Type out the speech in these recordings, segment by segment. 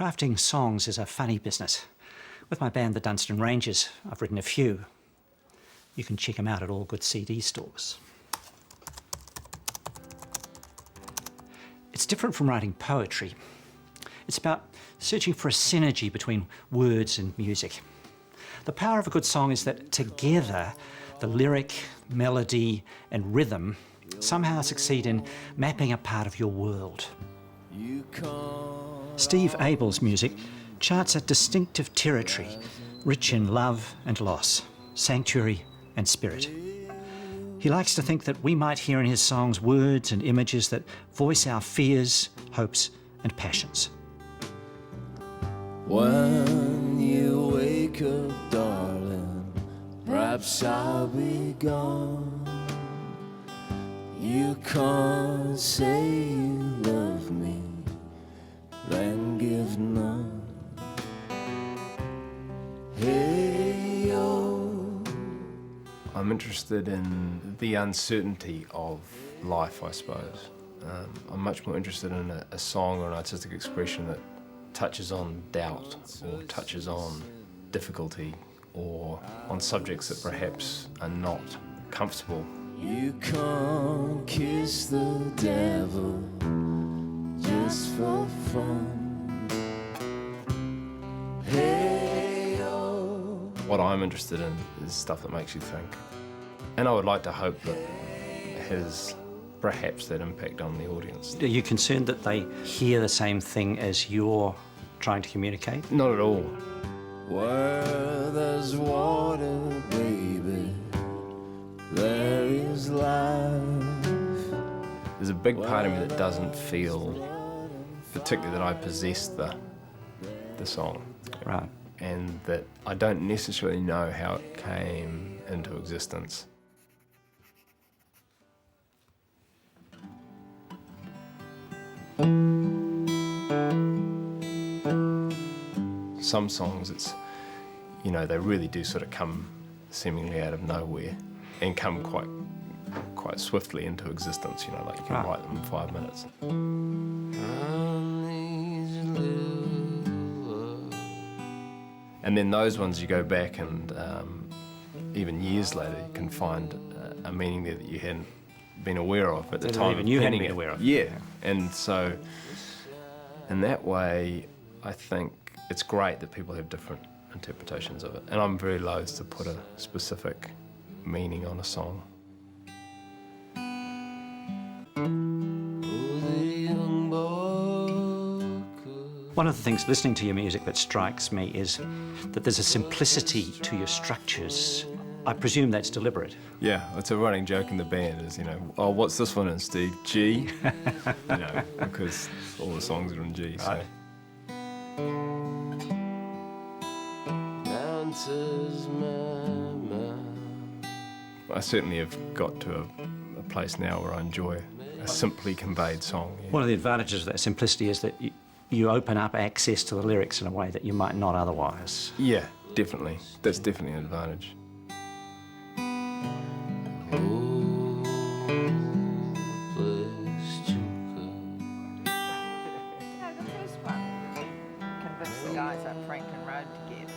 Crafting songs is a funny business. With my band, the Dunstan Rangers, I've written a few. You can check them out at all good CD stores. It's different from writing poetry. It's about searching for a synergy between words and music. The power of a good song is that together, the lyric, melody, and rhythm somehow succeed in mapping a part of your world. Steve Abel's music charts a distinctive territory, rich in love and loss, sanctuary and spirit. He likes to think that we might hear in his songs words and images that voice our fears, hopes, and passions. When you wake up, darling, perhaps I'll be gone. You can't say you love me, then give none. Hey, yo. I'm interested in the uncertainty of life, I suppose. I'm much more interested in a song or an artistic expression that touches on doubt or touches on difficulty or on subjects that perhaps are not comfortable. You can't kiss the devil just for fun. Hey-oh. What I'm interested in is stuff that makes you think. And I would like to hope that it has perhaps that impact on the audience. Are you concerned that they hear the same thing as you're trying to communicate? Not at all. Where there's water, baby, there is life. There's a big part of me that doesn't feel particularly that I possess the song. Right. And that I don't necessarily know how it came into existence. Some songs, it's, you know, they really do sort of come seemingly out of nowhere and come quite swiftly into existence, you know, like you can write them in 5 minutes. And then those ones you go back and even years later you can find a meaning there that you hadn't been aware of at the time. Even you hadn't been aware of. Yeah, and so in that way I think it's great that people have different interpretations of it, and I'm very loath to put a specific meaning on a song. One of the things listening to your music that strikes me is that there's a simplicity to your structures. I presume that's deliberate. Yeah, it's a running joke in the band is, you know, oh, what's this one in, Steve? G? You know, because all the songs are in G, so. Right. I certainly have got to a place now where I enjoy a simply conveyed song. Yeah. One of the advantages of that simplicity is that you open up access to the lyrics in a way that you might not otherwise. Yeah, definitely. That's definitely an advantage.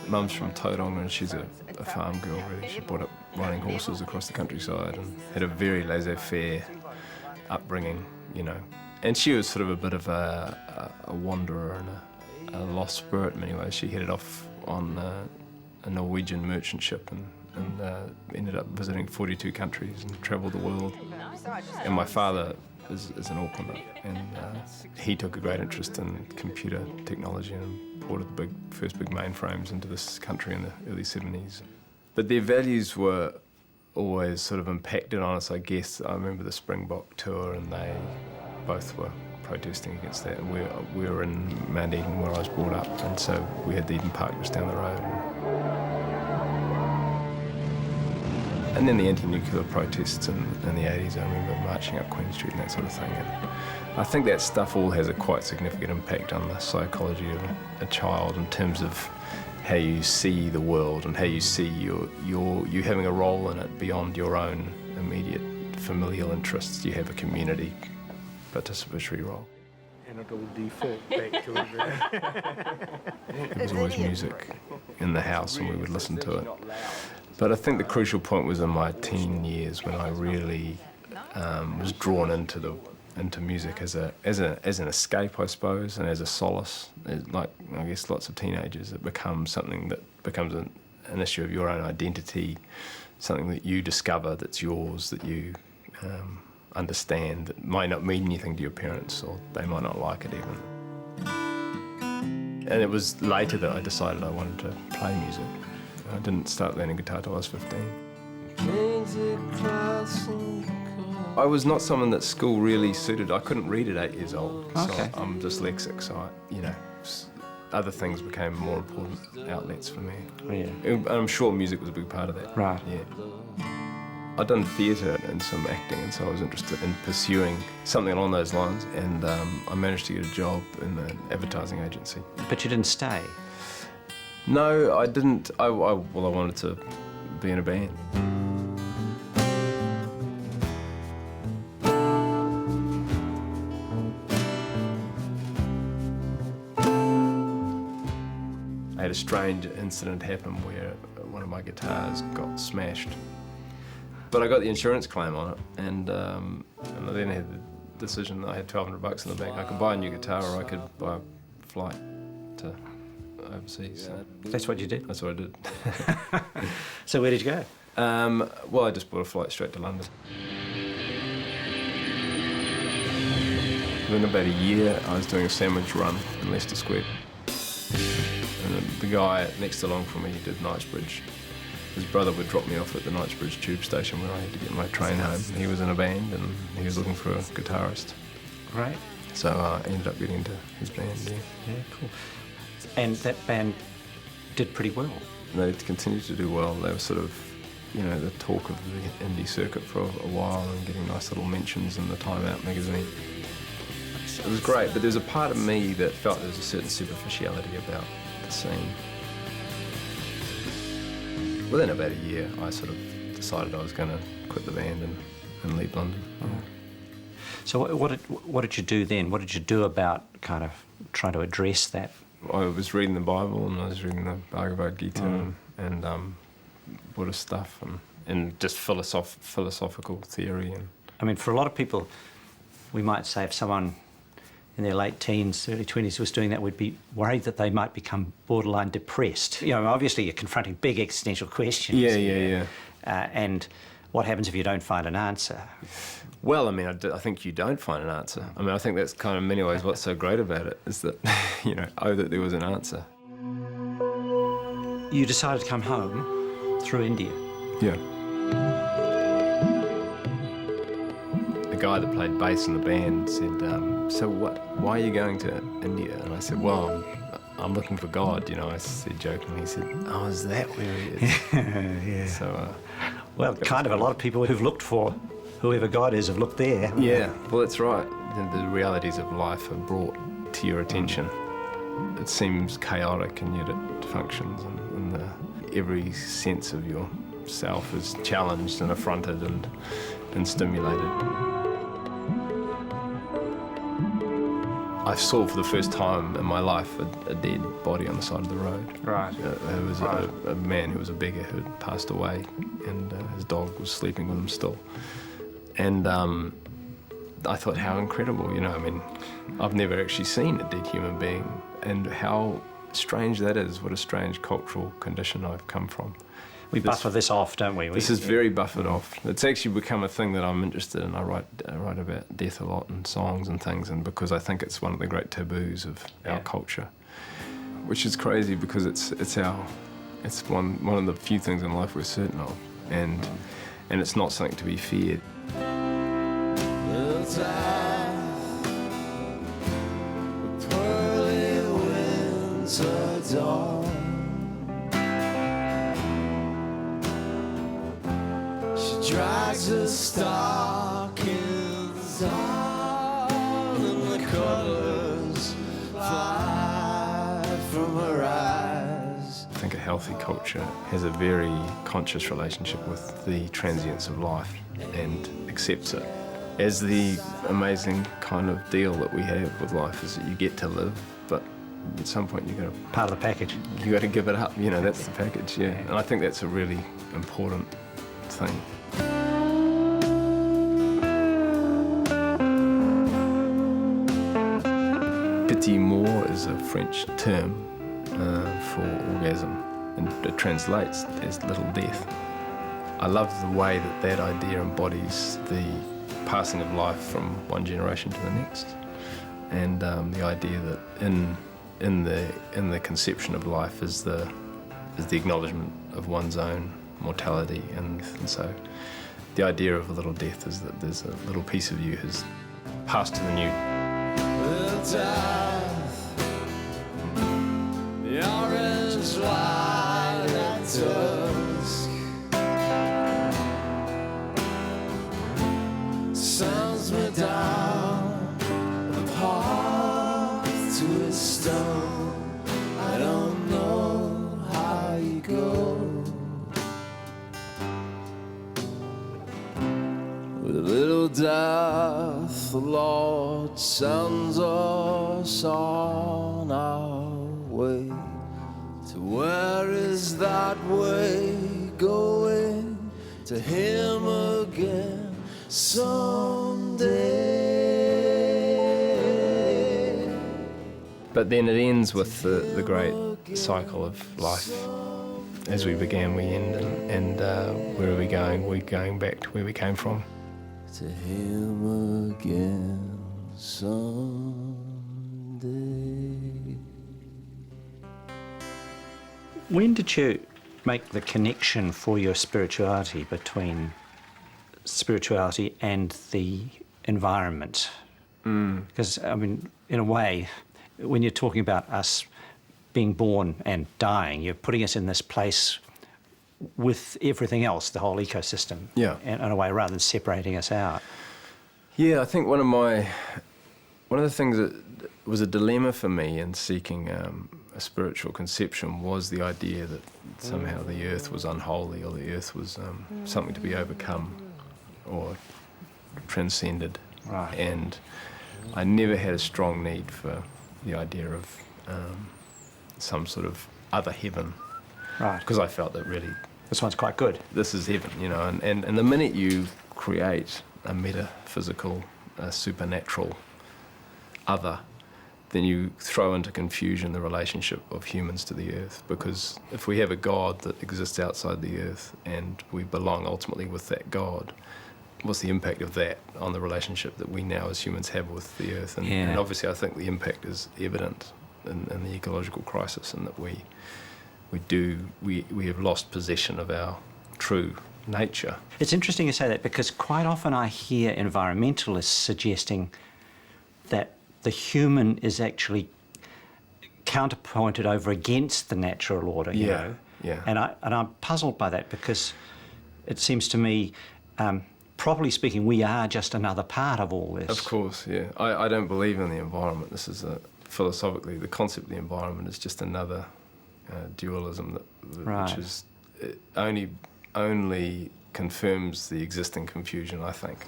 Mum's from Tauranga and she's a farm girl really. She brought up riding horses across the countryside and had a very laissez-faire upbringing, you know. And she was sort of a bit of a wanderer and a lost spirit in many ways. She headed off on a Norwegian merchant ship and ended up visiting 42 countries and travelled the world. And my father is an Aucklander, and he took a great interest in computer technology and brought the first big mainframes into this country in the early 70s. But their values were always sort of impacted on us, I guess. I remember the Springbok tour, and they both were protesting against that. And we were in Mount Eden, where I was brought up, and so we had the Eden Park just down the road. And then the anti-nuclear protests in the 80s, I remember marching up Queen Street and that sort of thing. And I think that stuff all has a quite significant impact on the psychology of a child in terms of how you see the world and how you see you having a role in it beyond your own immediate familial interests. You have a community participatory role. And it'll default back to it. There was always music in the house and we would listen to it. But I think the crucial point was in my teen years when I really was drawn into music as an escape, I suppose, and as a solace. Like, I guess, lots of teenagers, it becomes something that becomes an issue of your own identity, something that you discover that's yours, that you understand, that might not mean anything to your parents, or they might not like it even. And it was later that I decided I wanted to play music. I didn't start learning guitar till I was 15. I was not someone that school really suited. I couldn't read at 8 years old, Okay. so I'm dyslexic, so other things became more important outlets for me. Yeah. And I'm sure music was a big part of that. Right. Yeah. I'd done theatre and some acting, and so I was interested in pursuing something along those lines, and I managed to get a job in an advertising agency. But you didn't stay. No, I didn't. I wanted to be in a band. I had a strange incident happen where one of my guitars got smashed. But I got the insurance claim on it, and I then had the decision that I had $1,200 in the bank. I could buy a new guitar, or I could buy a flight to overseas. So That's what you did? that's what I did. So where did you go? Well, I just bought a flight straight to London. Within about a year, I was doing a sandwich run in Leicester Square. And the guy next along from me did Knightsbridge. His brother would drop me off at the Knightsbridge tube station when I had to get my train home. He was in a band and he was looking for a guitarist. Right. So I ended up getting into his band, yeah. Yeah, cool. And that band did pretty well. And they continued to do well. They were sort of, the talk of the indie circuit for a while and getting nice little mentions in the Time Out magazine. It was great, but there's a part of me that felt there was a certain superficiality about the scene. Within about a year, I sort of decided I was going to quit the band and leave London. So what did you do then? What did you do about kind of trying to address that? I was reading the Bible and I was reading the Bhagavad Gita and Buddhist stuff and just philosophical theory. I mean, for a lot of people, we might say if someone in their late teens, early 20s was doing that, we'd be worried that they might become borderline depressed. Obviously you're confronting big existential questions. Yeah. And what happens if you don't find an answer? Well, I mean, I think you don't find an answer. I mean, I think that's kind of in many ways what's so great about it is that, that there was an answer. You decided to come home through India. Yeah. The guy that played bass in the band said, so why are you going to India? And I said, well, I'm looking for God, I said jokingly. He said, oh, is that where he is? Yeah. So, well, kind of a lot of people who've looked for whoever God is have looked there. Yeah, well, that's right. The realities of life are brought to your attention. It seems chaotic and yet it functions, and every sense of yourself is challenged and affronted and stimulated. I saw for the first time in my life a dead body on the side of the road. Right. It was a man who was a beggar who had passed away, and his dog was sleeping with him still. And I thought, how incredible, I mean, I've never actually seen a dead human being, and how strange that is, what a strange cultural condition I've come from. We buffer this off, don't we? This is very buffered off. It's actually become a thing that I'm interested in. I write about death a lot in songs and things, and because I think it's one of the great taboos of our culture, which is crazy because it's one of the few things in life we're certain of, and it's not something to be feared. Drags her stockings on, and the colours fly from her eyes. I think a healthy culture has a very conscious relationship with the transience of life and accepts it as the amazing kind of deal that we have with life is that you get to live, but at some point you got Part of the package. to give it up. You know, that's the package. Yeah, and I think that's a really important thing. Petit mort is a French term for orgasm, and it translates as little death. I love the way that that idea embodies the passing of life from one generation to the next, and the idea that in the conception of life is the acknowledgement of one's own mortality, and so the idea of a little death is that there's a little piece of you has passed to the new. The orange light at dusk sends me down the path to a stone. I don't know how you go. With a little death, the Lord sends us on our way. To where is that way going? To Him again someday. But then it ends with the great cycle of life. As we began, we end, and where are we going? We're going back to where we came from. To Him again someday. When did you make the connection for your spirituality between spirituality and the environment? Because, I mean, in a way, when you're talking about us being born and dying, you're putting us in this place with everything else, the whole ecosystem, Yeah. in a way, rather than separating us out. Yeah, I think one of the things that was a dilemma for me in seeking a spiritual conception was the idea that somehow the earth was unholy, or the earth was something to be overcome or transcended. Right. And I never had a strong need for the idea of some sort of other heaven, Right. because I felt that really This one's quite good. this is heaven, you know, and the minute you create a metaphysical, supernatural other, then you throw into confusion the relationship of humans to the earth, because if we have a God that exists outside the earth and we belong ultimately with that God, what's the impact of that on the relationship that we now as humans have with the earth? And, Yeah. and obviously I think the impact is evident in the ecological crisis, and that we have lost possession of our true nature. It's interesting you say that, because quite often I hear environmentalists suggesting that the human is actually counterpointed over against the natural order, you know. Yeah. And I'm puzzled by that, because it seems to me, properly speaking, we are just another part of all this. Of course, yeah. I don't believe in the environment. This is philosophically, the concept of the environment is just another dualism Right. which is only confirms the existing confusion, I think.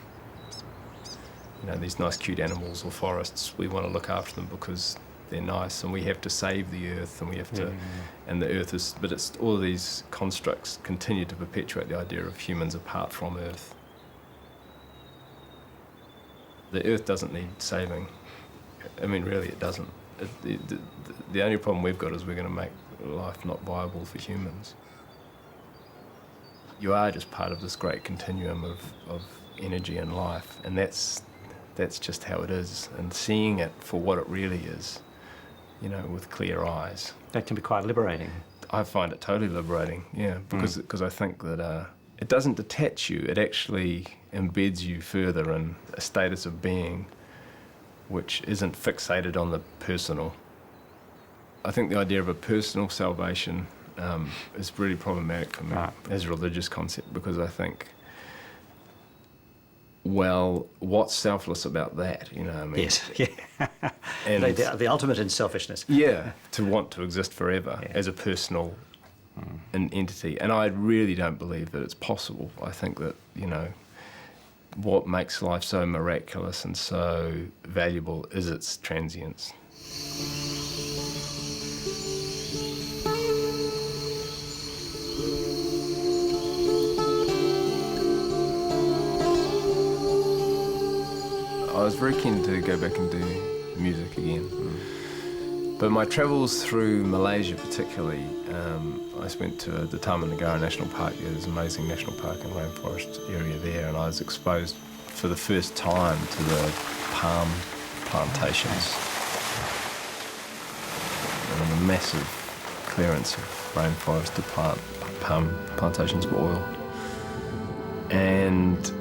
You know, these nice cute animals or forests, we want to look after them because they're nice, and we have to save the earth, and we have to, and the earth is, but it's all of these constructs continue to perpetuate the idea of humans apart from earth. The earth doesn't need saving. I mean, really, it doesn't. The only problem we've got is we're going to make life not viable for humans. You are just part of this great continuum of energy and life, and that's just how it is. And seeing it for what it really is, you know, with clear eyes. That can be quite liberating. I find it totally liberating, yeah, because I think that it doesn't detach you, it actually embeds you further in a status of being which isn't fixated on the personal. I think the idea of a personal salvation is really problematic for me as a religious concept, because I think, well, what's selfless about that, you know what I mean? Yes, yeah. And the ultimate in selfishness. yeah, to want to exist forever as a personal an entity. And I really don't believe that it's possible. I think that, you know, what makes life so miraculous and so valuable is its transience. I was very keen to go back and do music again. But my travels through Malaysia particularly, I went to the Taman Negara National Park. There's an amazing national park and rainforest area there, and I was exposed for the first time to the palm plantations. And a massive clearance of rainforest to plant palm plantations for oil. And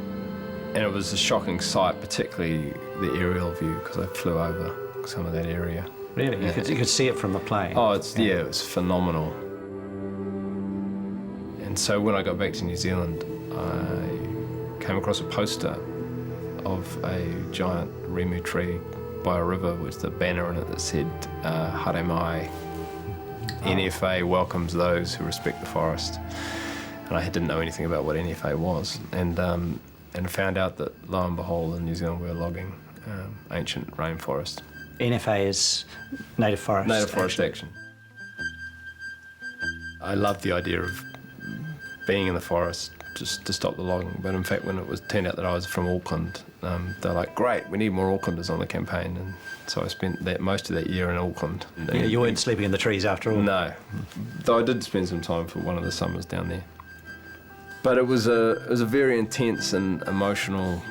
it was a shocking sight, particularly the aerial view, because I flew over some of that area. Really? You could see it from the plane? Oh, it was phenomenal. And so when I got back to New Zealand, I came across a poster of a giant rimu tree by a river with the banner in it that said, Hare Mai, NFA welcomes those who respect the forest. And I didn't know anything about what NFA was. And found out that, lo and behold, in New Zealand we're logging ancient rainforest. NFA is Native Forest Native Forest Action. I loved the idea of being in the forest just to stop the logging, but in fact when it was turned out that I was from Auckland, they're like, great, we need more Aucklanders on the campaign, and so I spent most of that year in Auckland. Yeah, you weren't sleeping in the trees after all? No, though I did spend some time for one of the summers down there. But it was a very intense and emotional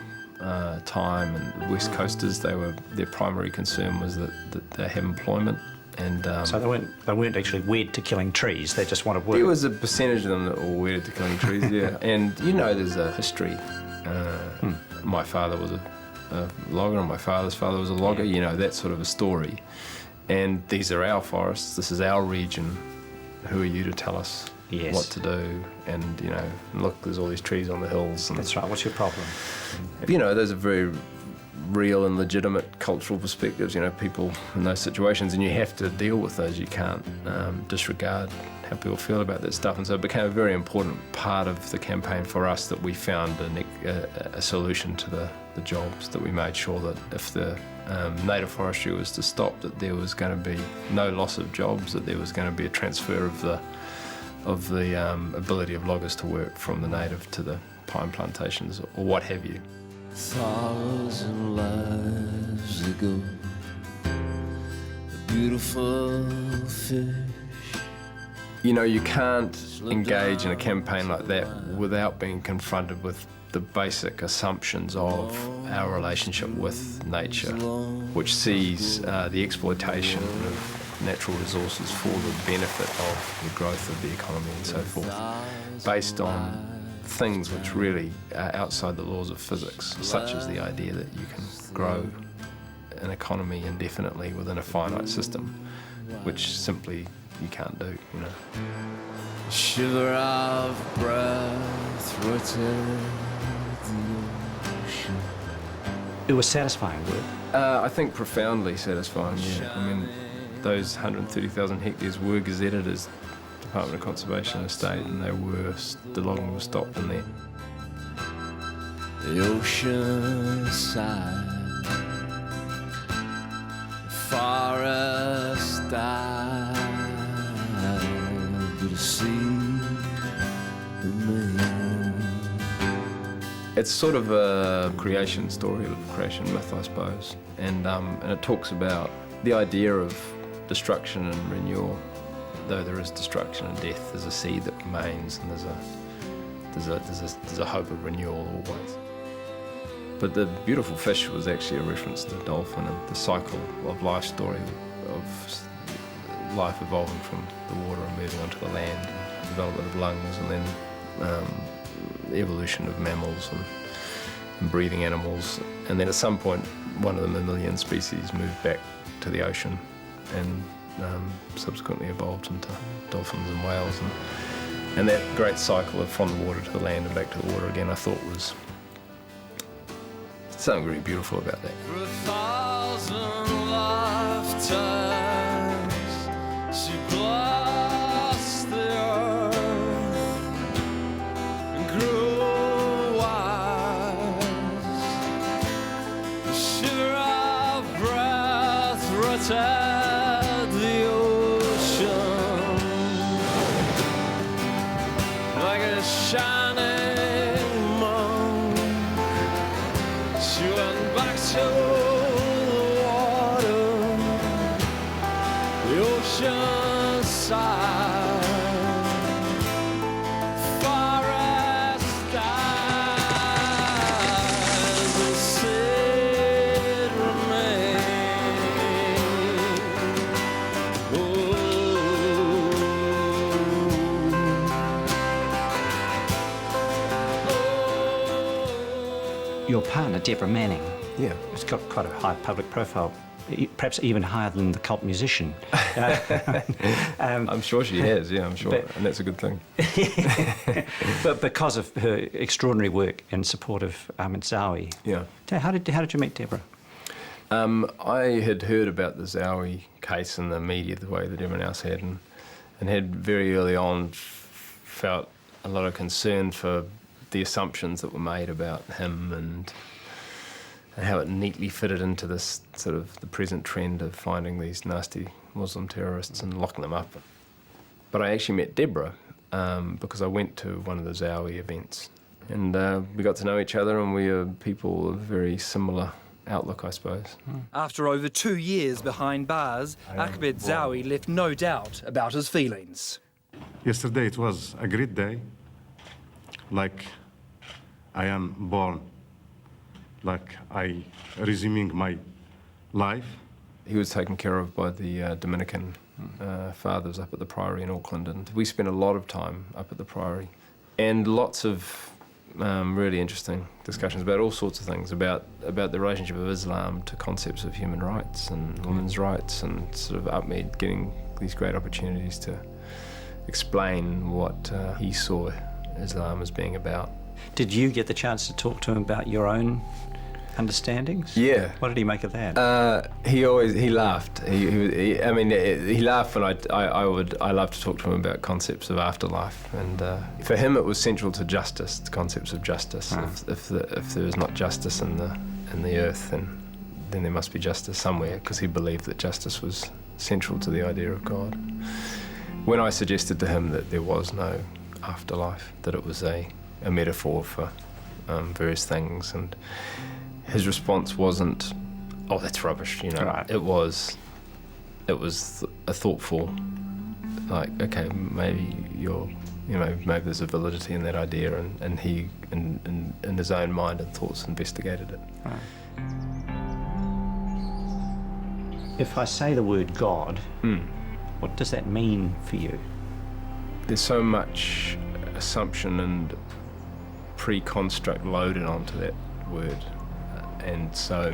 time, and the West Coasters, their primary concern was that they have employment, and so they weren't actually wed to killing trees. They just wanted work. There was a percentage of them that were wedded to killing trees, yeah. And there's a history. My father was a logger, and my father's father was a logger. Yeah. That sort of a story. And these are our forests. This is our region. Who are you to tell us? Yes. What to do? And look, there's all these trees on the hills. And, that's right. What's your problem? those are very real and legitimate cultural perspectives. People in those situations, and you have to deal with those. You can't disregard how people feel about that stuff. And so it became a very important part of the campaign for us that we found a solution to the jobs. That we made sure that if the native forestry was to stop, that there was going to be no loss of jobs. That there was going to be a transfer of the ability of loggers to work from the native to the pine plantations or what have you. 1,000 lives ago, a beautiful fish. You can't engage in a campaign like that without being confronted with the basic assumptions of our relationship with nature, which sees the exploitation of natural resources for the benefit of the growth of the economy and so forth, based on things which really are outside the laws of physics, such as the idea that you can grow an economy indefinitely within a finite system, which simply you can't do. Shiver of breath rotated the ocean. It was satisfying work. I think profoundly satisfying, yeah. Those 130,000 hectares were gazetted as Department of Conservation estate, and the logging was stopped in there. The ocean side, the forest died, but the sea remained. It's sort of a creation story, a creation myth, I suppose, and it talks about the idea of destruction and renewal. Though there is destruction and death, there's a seed that remains, and there's a hope of renewal always. But the beautiful fish was actually a reference to the dolphin and the cycle of life story of life evolving from the water and moving onto the land, and development of lungs, and then the evolution of mammals and breathing animals. And then at some point, one of the mammalian species moved back to the ocean and subsequently evolved into dolphins and whales, and that great cycle of from the water to the land and back to the water again, I thought was something really beautiful about that. For 1,000 lifetimes, she blessed the earth and grew wild Your partner, Deborah Manning, Yeah. has got quite a high public profile, perhaps even higher than the cult musician. I'm sure she has, yeah, I'm sure, and that's a good thing. But because of her extraordinary work in support of Ahmed Zawi. Yeah. How did you meet Deborah? I had heard about the Zawi case in the media the way that everyone else had, and had very early on felt a lot of concern for the assumptions that were made about him and how it neatly fitted into this sort of the present trend of finding these nasty Muslim terrorists and locking them up. But I actually met Deborah because I went to one of the Zawi events, and we got to know each other, and we are people of very similar outlook, I suppose. After over 2 years behind bars, Ahmed Zawi left no doubt about his feelings. Yesterday it was a great day, like I am born, like I resuming my life. He was taken care of by the Dominican fathers up at the Priory in Auckland, and we spent a lot of time up at the Priory, and lots of really interesting discussions about all sorts of things, about the relationship of Islam to concepts of human rights and women's rights, and sort of Ahmed getting these great opportunities to explain what he saw Islam as being about. Did you get the chance to talk to him about your own understandings? Yeah. What did he make of that? He laughed. He laughed when I love to talk to him about concepts of afterlife, and for him it was central to justice, the concepts of justice. If there is not justice in the earth, then there must be justice somewhere, because he believed that justice was central to the idea of God. When I suggested to him that there was no afterlife, that it was a metaphor for various things, and his response wasn't, "Oh, that's rubbish," you know. Right. It was a thoughtful, like, okay, maybe maybe there's a validity in that idea, and he, in his own mind and thoughts, investigated it. Right. If I say the word God, what does that mean for you? There's so much assumption and pre-construct loaded onto that word, and so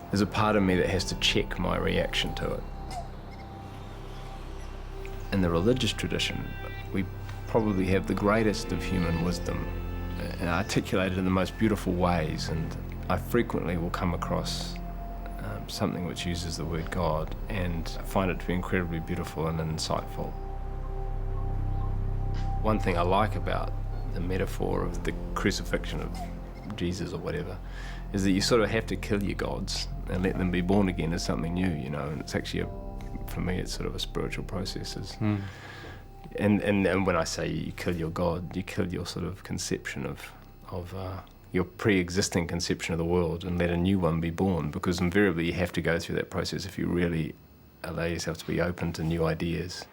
there's a part of me that has to check my reaction to it. In the religious tradition, we probably have the greatest of human wisdom, articulated in the most beautiful ways, and I frequently will come across something which uses the word God and find it to be incredibly beautiful and insightful. One thing I like about the metaphor of the crucifixion of Jesus or whatever is that you sort of have to kill your gods and let them be born again as something new, you know, and it's actually, for me, it's sort of a spiritual process. And when I say you kill your God, you kill your sort of conception of your pre-existing conception of the world and let a new one be born, because invariably you have to go through that process if you really allow yourself to be open to new ideas.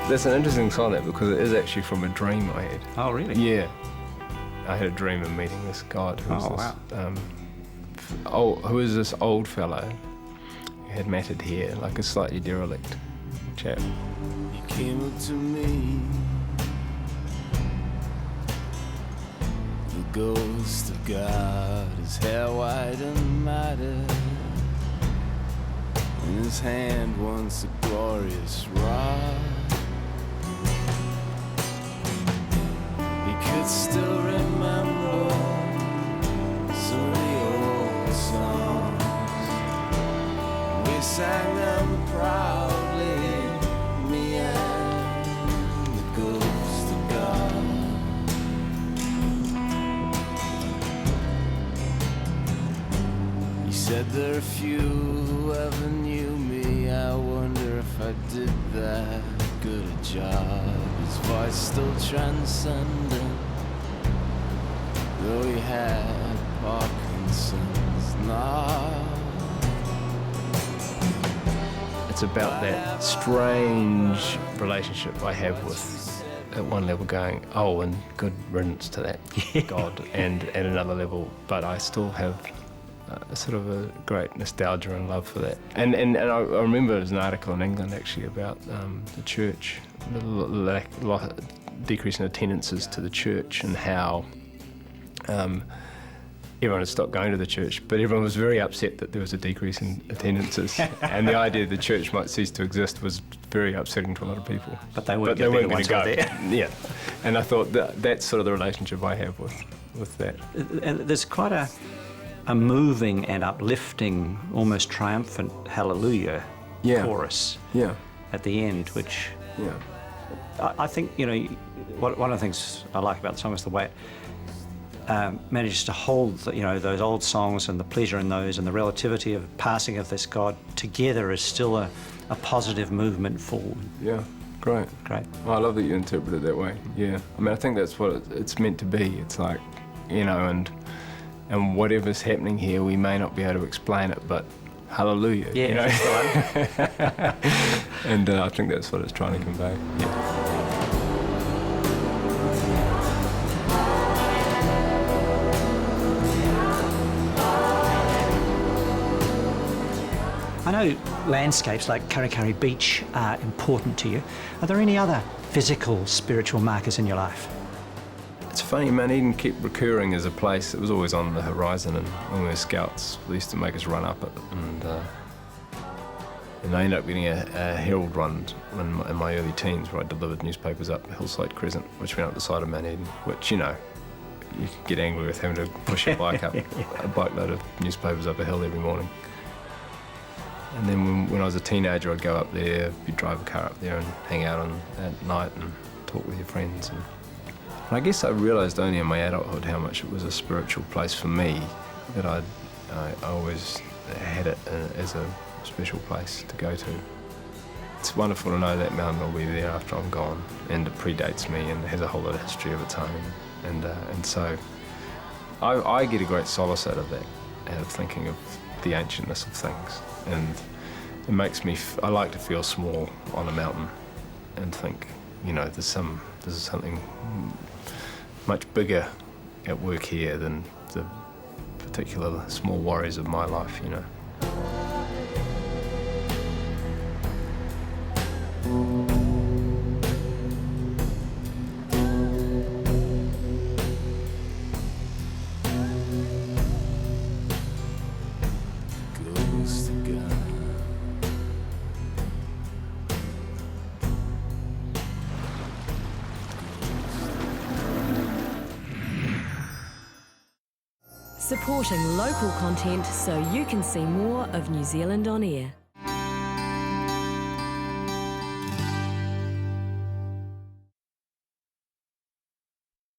That's an interesting song, that, because it is actually from a dream I had. Oh, really? Yeah. I had a dream of meeting this god who was this old fellow who had matted hair, like a slightly derelict chap. You came up to me, the ghost of God, his hair white and matted, in his hand once a glorious rod. Could still remember some of the old songs. We sang them proudly, me and the ghost of God. He said there are few who ever knew me. I wonder if I did that good a job. His voice still transcendent, though he had Parkinson's now. it's about that strange relationship I have with, at one level going, oh, and good riddance to that God, and at another level, but I still have sort of a great nostalgia and love for that. And I remember there's an article in England actually about the church, the decrease in attendances to the church, and how everyone had stopped going to the church, but everyone was very upset that there was a decrease in attendances. And the idea that the church might cease to exist was very upsetting to a lot of people. But they weren't going to go there. Yeah, and I thought that's sort of the relationship I have with that. And there's quite a moving and uplifting, almost triumphant hallelujah chorus at the end, which I think, you know, one of the things I like about the song is the way it manages to hold, those old songs and the pleasure in those and the relativity of passing of this God together is still a positive movement forward. Yeah, great. Well, I love that you interpret it that way. Yeah, I mean, I think that's what it's meant to be. It's like, and whatever's happening here, we may not be able to explain it, but hallelujah, And I think that's what it's trying to convey. Yeah. I know landscapes like Karikari Beach are important to you. Are there any other physical, spiritual markers in your life? It's funny, Eden kept recurring as a place. It was always on the horizon, and when we were scouts, they used to make us run up it. And I ended up getting a Herald run in my early teens, where I delivered newspapers up Hillside Crescent, which went up the side of Mount Eden, which, you could get angry with having to push a bike up, a bike load of newspapers up a hill every morning. And then when I was a teenager, I'd go up there, you'd drive a car up there and hang out at night and talk with your friends. And I guess I realised only in my adulthood how much it was a spiritual place for me, that I always had it as a special place to go to. It's wonderful to know that mountain will be there after I'm gone, and it predates me and has a whole lot of history of its own. And so I get a great solace out of that, out of thinking of the ancientness of things. And it makes me, I like to feel small on a mountain and think, there's something much bigger at work here than the particular small worries of my life, Supporting local content so you can see more of New Zealand on air.